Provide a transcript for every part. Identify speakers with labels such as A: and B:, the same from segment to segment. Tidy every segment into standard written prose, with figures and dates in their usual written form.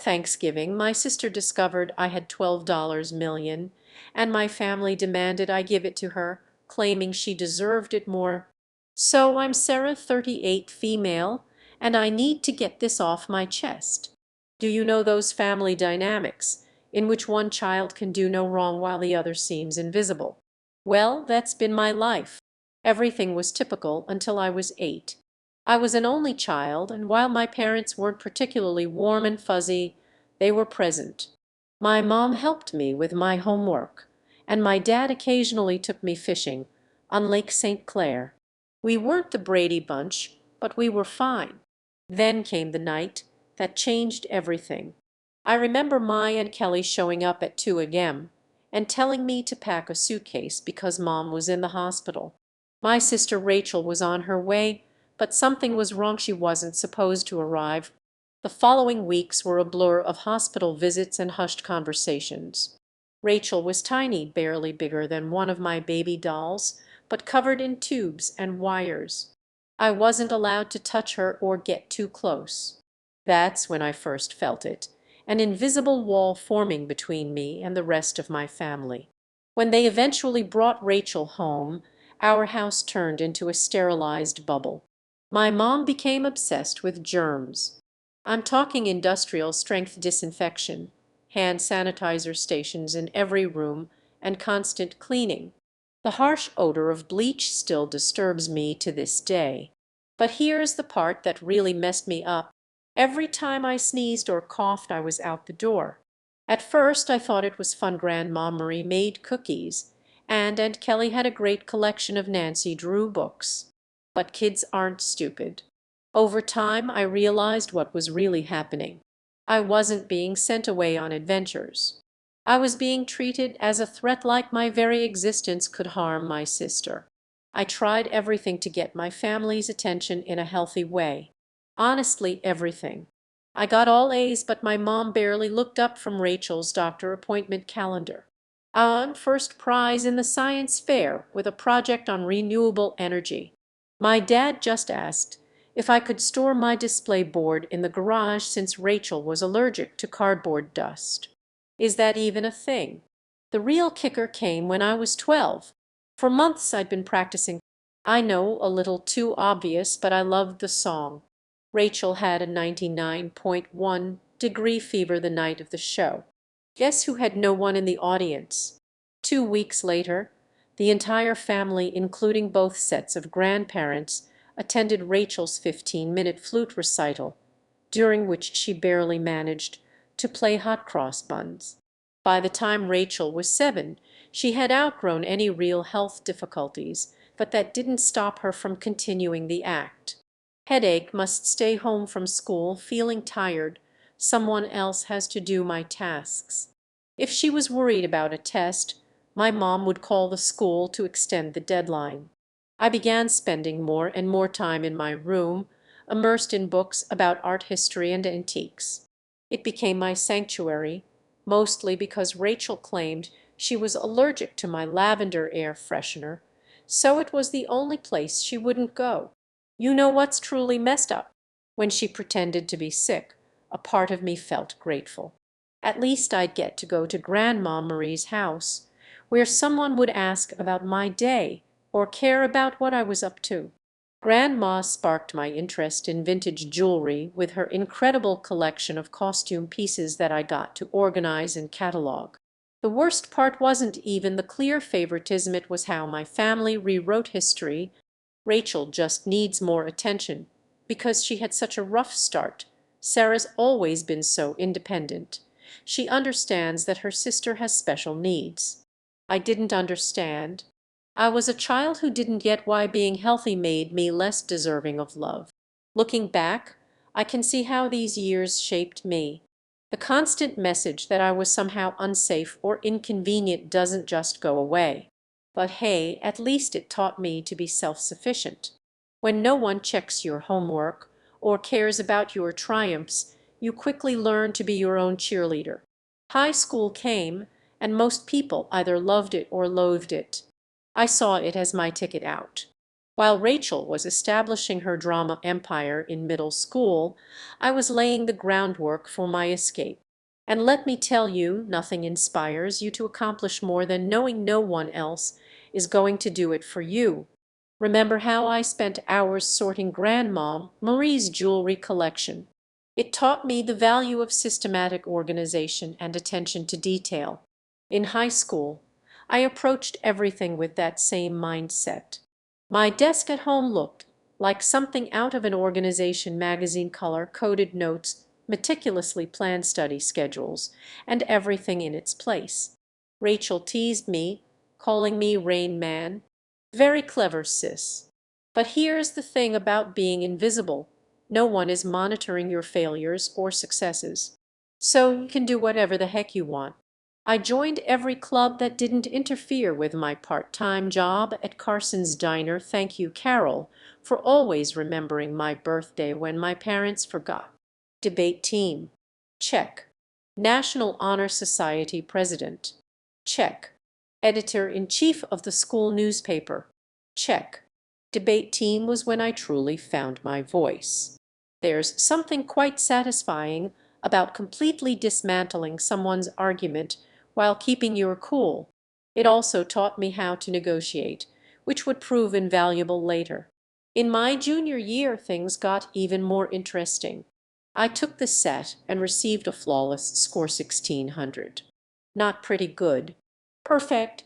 A: Thanksgiving, my sister discovered I had $12 million, and my family demanded I give it to her, claiming she deserved it more. So I'm Sarah, 38, female, and I need to get this off my chest. Do you know those family dynamics in which one child can do no wrong while the other seems invisible? Well, that's been my life. Everything was typical until I was 8. I was an only child, and while my parents weren't particularly warm and fuzzy, they were present. My mom helped me with my homework, and my dad occasionally took me fishing on Lake St. Clair. We weren't the Brady Bunch, but we were fine. Then came the night that changed everything. I remember Mai and Kelly showing up at 2 a.m. and telling me to pack a suitcase because Mom was in the hospital. My sister Rachel was on her way, but something was wrong. She wasn't supposed to arrive. The following weeks were a blur of hospital visits and hushed conversations. Rachel was tiny, barely bigger than one of my baby dolls, but covered in tubes and wires. I wasn't allowed to touch her or get too close. That's when I first felt it, an invisible wall forming between me and the rest of my family. When they eventually brought Rachel home, our house turned into a sterilized bubble. My mom became obsessed with germs. I'm talking industrial strength disinfection, hand sanitizer stations in every room, and constant cleaning. The harsh odor of bleach still disturbs me to this day. But here's the part that really messed me up. Every time I sneezed or coughed, I was out the door. At first, I thought it was fun. Grandma Marie made cookies, and Aunt Kelly had a great collection of Nancy Drew books. But kids aren't stupid. Over time, I realized what was really happening. I wasn't being sent away on adventures. I was being treated as a threat, like my very existence could harm my sister. I tried everything to get my family's attention in a healthy way. Honestly, everything. I got all A's, but my mom barely looked up from Rachel's doctor appointment calendar. I won first prize in the science fair with a project on renewable energy. My dad just asked if I could store my display board in the garage since Rachel was allergic to cardboard dust. Is that even a thing? The real kicker came when I was 12. For months I'd been practicing. I know, a little too obvious, but I loved the song. Rachel had a 99.1-degree fever the night of the show. Guess who had no one in the audience? 2 weeks later, the entire family, including both sets of grandparents, attended Rachel's 15-minute flute recital, during which she barely managed to play hot cross buns. By the time Rachel was 7, she had outgrown any real health difficulties, but that didn't stop her from continuing the act. Headache, must stay home from school, feeling tired. Someone else has to do my tasks. If she was worried about a test, my mom would call the school to extend the deadline. I began spending more and more time in my room, immersed in books about art history and antiques. It became my sanctuary, mostly because Rachel claimed she was allergic to my lavender air freshener, so it was the only place she wouldn't go. You know what's truly messed up? When she pretended to be sick, a part of me felt grateful. At least I'd get to go to Grandma Marie's house, where someone would ask about my day or care about what I was up to. Grandma sparked my interest in vintage jewelry with her incredible collection of costume pieces that I got to organize and catalog. The worst part wasn't even the clear favoritism, it was how my family rewrote history. Rachel just needs more attention because she had such a rough start. Sarah's always been so independent. She understands that her sister has special needs. I didn't understand. I was a child who didn't get why being healthy made me less deserving of love. Looking back, I can see how these years shaped me. The constant message that I was somehow unsafe or inconvenient doesn't just go away. But hey, at least it taught me to be self-sufficient. When no one checks your homework or cares about your triumphs, you quickly learn to be your own cheerleader. High school came, and most people either loved it or loathed it. I saw it as my ticket out. While Rachel was establishing her drama empire in middle school, I was laying the groundwork for my escape. And let me tell you, nothing inspires you to accomplish more than knowing no one else is going to do it for you. Remember how I spent hours sorting Grandma Marie's jewelry collection. It taught me the value of systematic organization and attention to detail. In high school, I approached everything with that same mindset. My desk at home looked like something out of an organization magazine, color-coded notes, meticulously planned study schedules, and everything in its place. Rachel teased me, calling me Rain Man. Very clever, sis. But here's the thing about being invisible. No one is monitoring your failures or successes. So you can do whatever the heck you want. I joined every club that didn't interfere with my part-time job at Carson's Diner. Thank you, Carol, for always remembering my birthday when my parents forgot. Debate team. Check. National Honor Society president. Check. Editor-in-chief of the school newspaper. Check. Debate team was when I truly found my voice. There's something quite satisfying about completely dismantling someone's argument while keeping your cool. It also taught me how to negotiate, which would prove invaluable later. In my junior year, things got even more interesting. I took the set and received a flawless score 1600. Not pretty good. Perfect.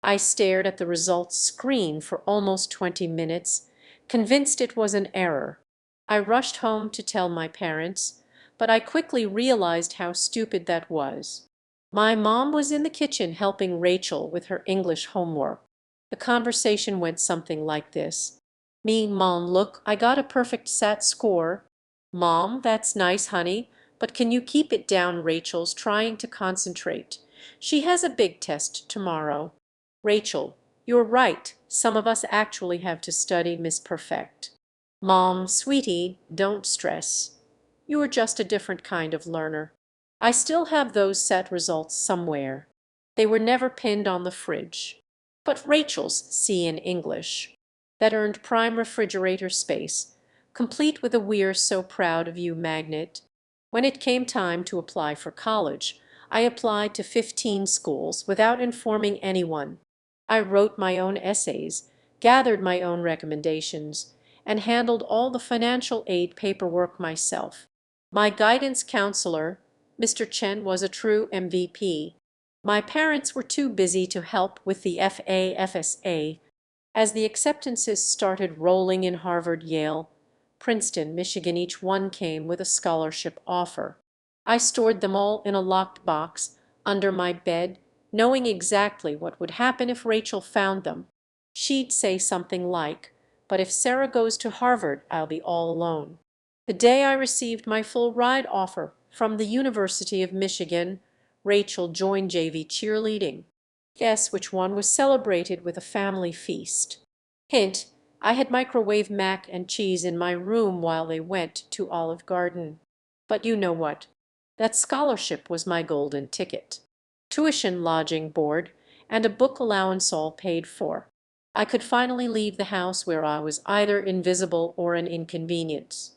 A: I stared at the results screen for almost 20 minutes, convinced it was an error. I rushed home to tell my parents, but I quickly realized how stupid that was. My mom was in the kitchen helping Rachel with her English homework. The conversation went something like this. Me, Mom, look, I got a perfect SAT score. Mom, that's nice, honey, but can you keep it down? Rachel's trying to concentrate. She has a big test tomorrow. Rachel, you're right. Some of us actually have to study Miss Perfect. Mom, sweetie, don't stress. You're just a different kind of learner. I still have those set results somewhere. They were never pinned on the fridge. But Rachel's C in English. That earned prime refrigerator space, complete with a "We're so proud of you" magnet. When it came time to apply for college, I applied to 15 schools without informing anyone. I wrote my own essays, gathered my own recommendations, and handled all the financial aid paperwork myself. My guidance counselor, Mr. Chen, was a true MVP. My parents were too busy to help with the FAFSA. As the acceptances started rolling in Harvard, Yale, Princeton, Michigan, each one came with a scholarship offer. I stored them all in a locked box under my bed, knowing exactly what would happen if Rachel found them. She'd say something like, "But if Sarah goes to Harvard, I'll be all alone." The day I received my full ride offer from the University of Michigan, Rachel joined JV cheerleading. Guess which one was celebrated with a family feast? Hint, I had microwave mac and cheese in my room while they went to Olive Garden. But you know what? That scholarship was my golden ticket. Tuition, lodging, board, and a book allowance all paid for. I could finally leave the house where I was either invisible or an inconvenience.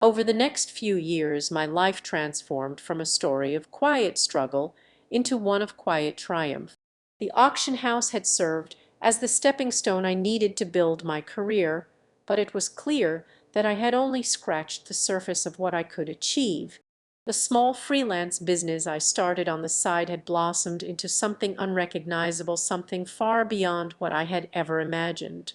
A: Over the next few years, my life transformed from a story of quiet struggle into one of quiet triumph. The auction house had served as the stepping stone I needed to build my career, but it was clear that I had only scratched the surface of what I could achieve. The small freelance business I started on the side had blossomed into something unrecognizable, something far beyond what I had ever imagined.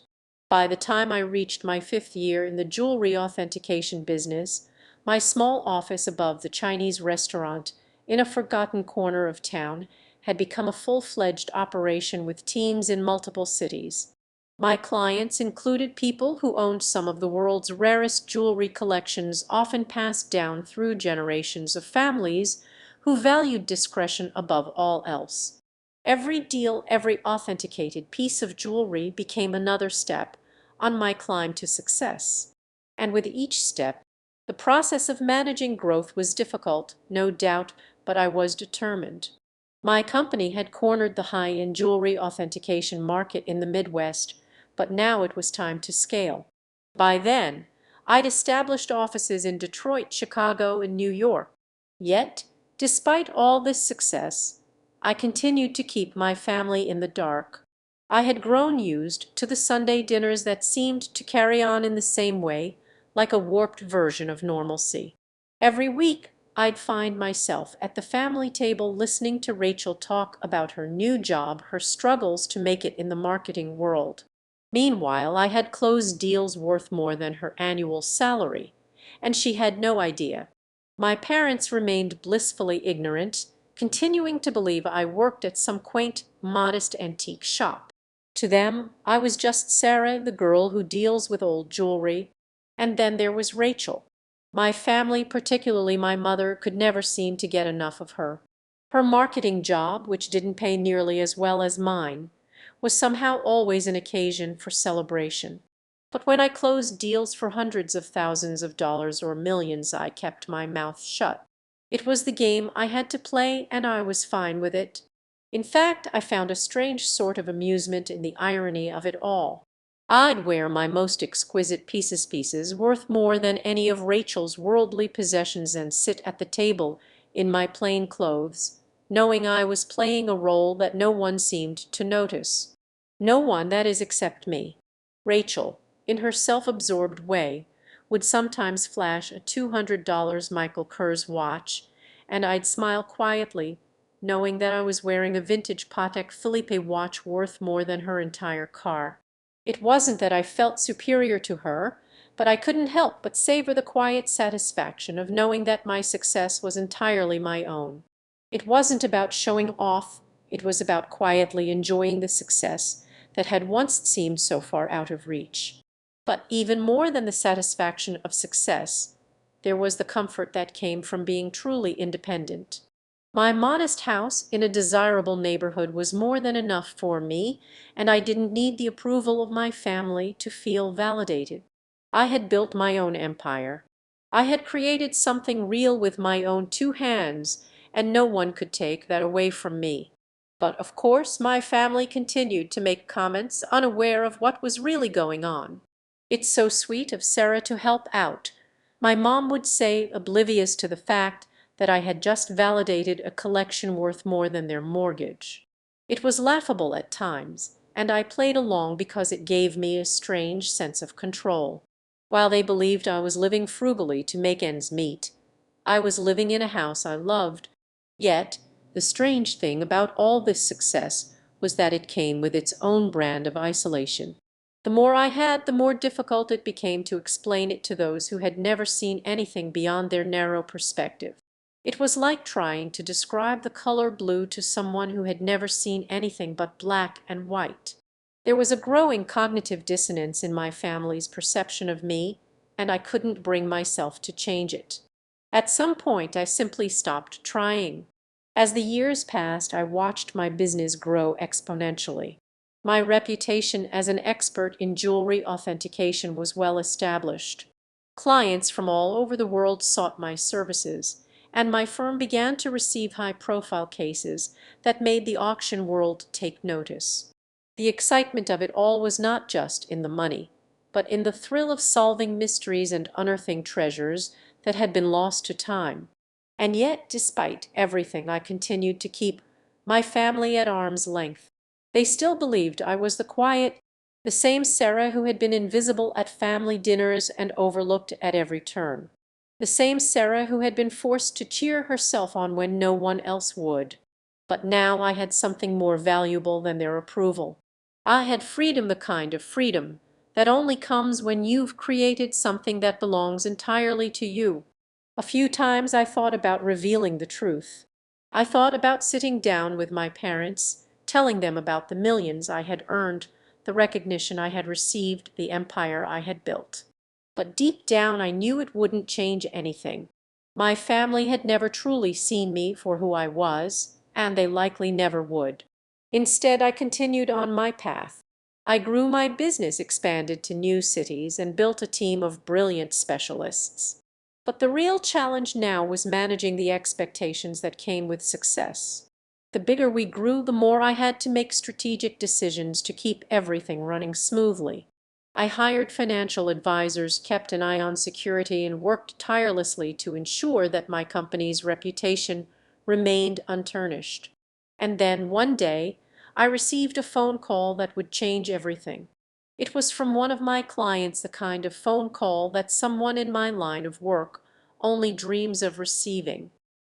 A: By the time I reached my 5th year in the jewelry authentication business, my small office above the Chinese restaurant in a forgotten corner of town had become a full-fledged operation with teams in multiple cities. My clients included people who owned some of the world's rarest jewelry collections, often passed down through generations of families who valued discretion above all else. Every deal, every authenticated piece of jewelry became another step on my climb to success. And with each step, the process of managing growth was difficult, no doubt, but I was determined. My company had cornered the high-end jewelry authentication market in the Midwest, but now it was time to scale. By then, I'd established offices in Detroit, Chicago, and New York. Yet, despite all this success, I continued to keep my family in the dark. I had grown used to the Sunday dinners that seemed to carry on in the same way, like a warped version of normalcy. Every week I'd find myself at the family table listening to Rachel talk about her new job, her struggles to make it in the marketing world. Meanwhile, I had closed deals worth more than her annual salary, and she had no idea. My parents remained blissfully ignorant, continuing to believe I worked at some quaint, modest antique shop. To them, I was just Sarah, the girl who deals with old jewelry. And then there was Rachel. My family, particularly my mother, could never seem to get enough of her. Her marketing job, which didn't pay nearly as well as mine, was somehow always an occasion for celebration. But when I closed deals for hundreds of thousands of dollars or millions, I kept my mouth shut. It was the game I had to play, and I was fine with it. In fact, I found a strange sort of amusement in the irony of it all. I'd wear my most exquisite pieces worth more than any of Rachel's worldly possessions and sit at the table in my plain clothes, knowing I was playing a role that no one seemed to notice. No one, that is, except me. Rachel, in her self-absorbed way, would sometimes flash a $200 Michael Kors watch, and I'd smile quietly, knowing that I was wearing a vintage Patek Philippe watch worth more than her entire car. It wasn't that I felt superior to her, but I couldn't help but savor the quiet satisfaction of knowing that my success was entirely my own. It wasn't about showing off, it was about quietly enjoying the success that had once seemed so far out of reach. But even more than the satisfaction of success, there was the comfort that came from being truly independent. My modest house in a desirable neighborhood was more than enough for me, and I didn't need the approval of my family to feel validated. I had built my own empire. I had created something real with my own two hands, and no one could take that away from me. But of course my family continued to make comments, unaware of what was really going on. "It's so sweet of Sarah to help out," my mom would say, oblivious to the fact that I had just validated a collection worth more than their mortgage. It was laughable at times, and I played along because it gave me a strange sense of control. While they believed I was living frugally to make ends meet, I was living in a house I loved. Yet the strange thing about all this success was that it came with its own brand of isolation. The more I had, the more difficult it became to explain it to those who had never seen anything beyond their narrow perspective. It was like trying to describe the color blue to someone who had never seen anything but black and white. There was a growing cognitive dissonance in my family's perception of me, and I couldn't bring myself to change it. At some point, I simply stopped trying. As the years passed, I watched my business grow exponentially. My reputation as an expert in jewelry authentication was well established. Clients from all over the world sought my services, and my firm began to receive high-profile cases that made the auction world take notice. The excitement of it all was not just in the money, but in the thrill of solving mysteries and unearthing treasures that had been lost to time. And yet, despite everything, I continued to keep my family at arm's length. They still believed I was the same Sarah who had been invisible at family dinners and overlooked at every turn. The same Sarah who had been forced to cheer herself on when no one else would. But now I had something more valuable than their approval. I had freedom, the kind of freedom that only comes when you've created something that belongs entirely to you. A few times I thought about revealing the truth. I thought about sitting down with my parents, telling them about the millions I had earned, the recognition I had received, the empire I had built. But deep down I knew it wouldn't change anything. My family had never truly seen me for who I was, and they likely never would. Instead, I continued on my path. I grew my business, expanded to new cities, and built a team of brilliant specialists. But the real challenge now was managing the expectations that came with success. The bigger we grew, the more I had to make strategic decisions to keep everything running smoothly. I hired financial advisors, kept an eye on security, and worked tirelessly to ensure that my company's reputation remained untarnished. And then one day I received a phone call that would change everything. It was from one of my clients, the kind of phone call that someone in my line of work only dreams of receiving.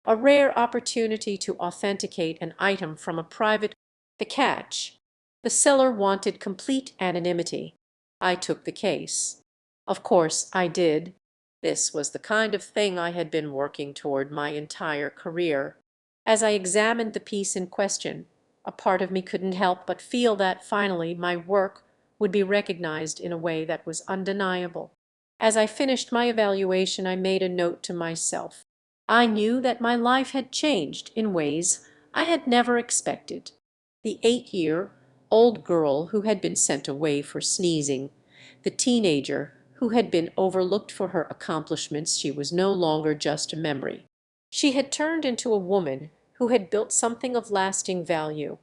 A: A rare opportunity to authenticate an item from a private. The catch: the seller wanted complete anonymity. I took the case. Of course I did. This was the kind of thing I had been working toward my entire career. As I examined the piece in question, a part of me couldn't help but feel that finally my work would be recognized in a way that was undeniable. As I finished my evaluation, I made a note to myself. I knew that my life had changed in ways I had never expected. The 8-year-old girl who had been sent away for sneezing, the teenager who had been overlooked for her accomplishments, she was no longer just a memory. She had turned into a woman who had built something of lasting value.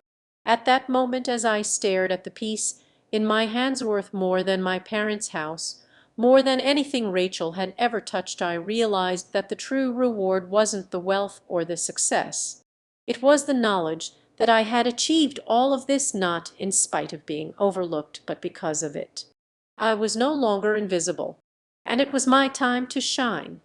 A: At that moment, as I stared at the piece in my hands worth more than my parents' house, more than anything Rachel had ever touched, I realized that the true reward wasn't the wealth or the success. It was the knowledge that I had achieved all of this not in spite of being overlooked, but because of it. I was no longer invisible, and it was my time to shine.